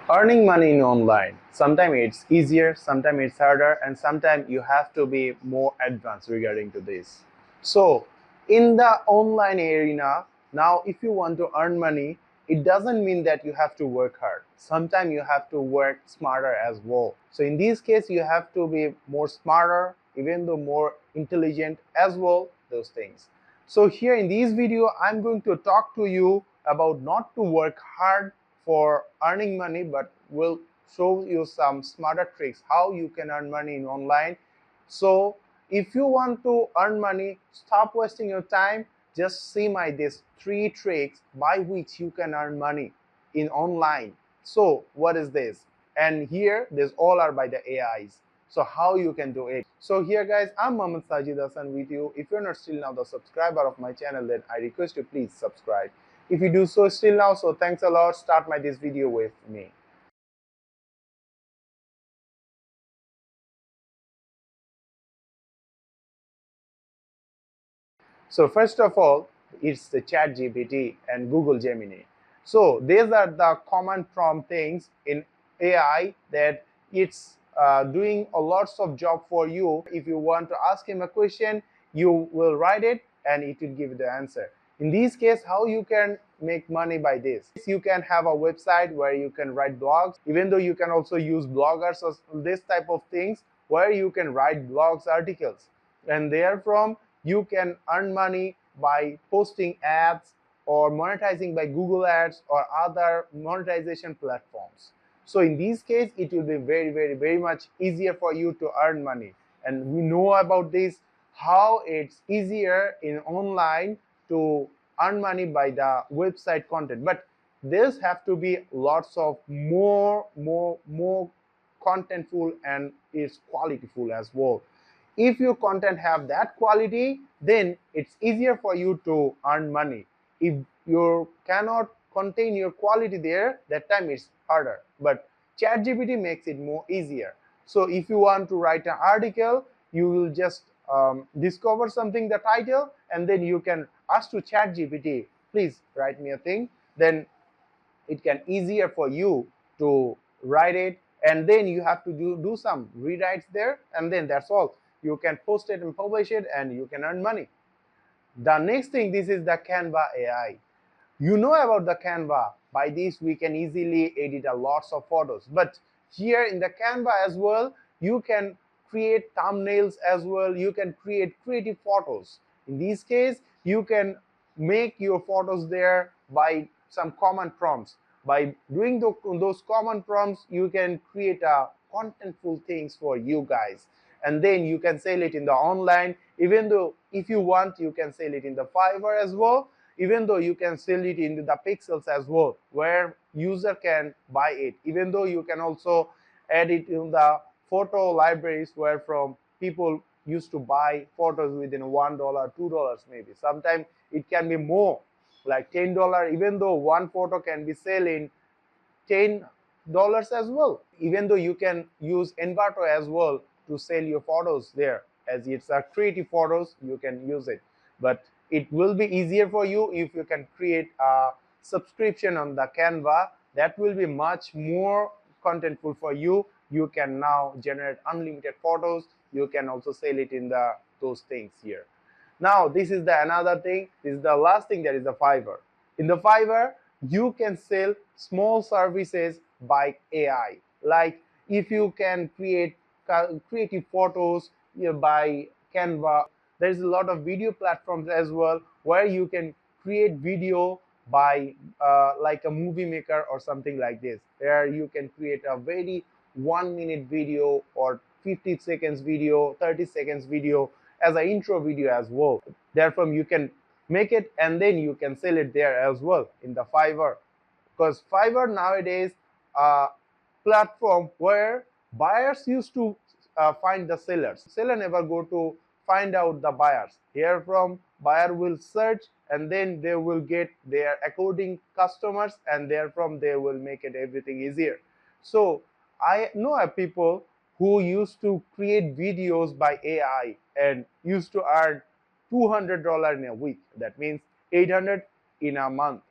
Earning money in online, sometimes it's easier, sometimes it's harder, and sometimes you have to be more advanced regarding to this. So in the online arena, now if you want to earn money, it doesn't mean that you have to work hard. Sometimes you have to work smarter as well. So in this case, you have to be more smarter, even though more intelligent as well, those things. So here in this video, I'm going to talk to you about not to work hard for earning money, but will show you some smarter tricks how you can earn money in online. So if you want to earn money, stop wasting your time. Just see my these 3 tricks by which you can earn money in online. So what is this? And here, this all are by the AIs. So how you can do it? So here guys, I'm Sajidz with you. If you're not still now the subscriber of my channel, then I request you please subscribe. If you do so still now, so thanks a lot. Start this video with me. So first of all, it's the ChatGPT and Google Gemini. So these are the common prompt things in AI that it's doing a lots of job for you. If you want to ask him a question, you will write it and it will give you the answer. In this case, how you can make money by this? You can have a website where you can write blogs, even though you can also use bloggers or this type of things where you can write blogs, articles, and therefrom you can earn money by posting ads or monetizing by Google Ads or other monetization platforms. So in this case, it will be very much easier for you to earn money. And we know about this, how it's easier in online to earn money by the website content. But this have to be lots of more contentful and is qualityful as well. If your content have that quality, then it's easier for you to earn money. If you cannot contain your quality there, that time it's harder. But ChatGPT makes it more easier. So if you want to write an article, you will just discover something, the title, and then you can ask to ChatGPT, please write me a thing. Then it can easier for you to write it, and then you have to do some rewrites there, and then that's all. You can post it and publish it, and you can earn money. The next thing, this is the Canva AI. You know about the Canva. By this we can easily edit a lots of photos, but here in the Canva as well, you can create thumbnails as well. You can create creative photos. In this case, you can make your photos there by some common prompts. By doing those common prompts, you can create a contentful things for you guys, and then you can sell it in the online. Even though if you want, you can sell it in the Fiverr as well. Even though you can sell it into the pixels as well, where user can buy it. Even though you can also add it in the photo libraries, where from people used to buy photos within $1, $2 maybe. Sometimes it can be more, like $10. Even though one photo can be selling $10 as well. Even though you can use Envato as well to sell your photos there, as it's a creative photos, you can use it. But it will be easier for you if you can create a subscription on the Canva. That will be much more contentful for you. You can now generate unlimited photos. You can also sell it in the those things here. Now this is the another thing. This is the last thing, that is the Fiverr. In the Fiverr, you can sell small services by AI. Like if you can create creative photos, by Canva. There's a lot of video platforms as well where you can create video by like a movie maker or something like this. There you can create a very 1 minute video or 50 seconds video, 30 seconds video as an intro video as well. Therefore, you can make it and then you can sell it there as well in the Fiverr. Because Fiverr nowadays platform where buyers used to find the sellers. Seller never go to find out the buyers. Here from buyer will search and then they will get their according customers, and therefrom they will make it everything easier. So I know people who used to create videos by AI and used to earn $200 in a week. That means 800 in a month.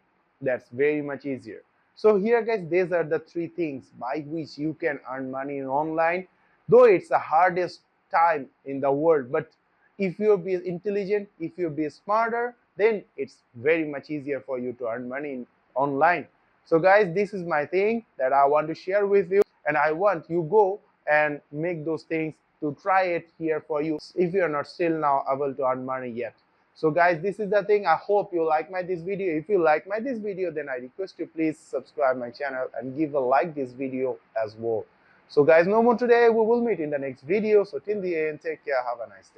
That's very much easier. So here guys, these are the three things by which you can earn money in online, though it's the hardest time in the world. But if you be intelligent, if you be smarter, then it's very much easier for you to earn money in online. So guys, this is my thing that I want to share with you, and I want you go and make those things to try it here for you if you are not still now able to earn money yet. So guys, this is the thing. I hope you like this video. If you like this video, then I request you please subscribe my channel and give a like this video as well. So guys, no more today. We will meet in the next video. So till the end, take care. Have a nice day.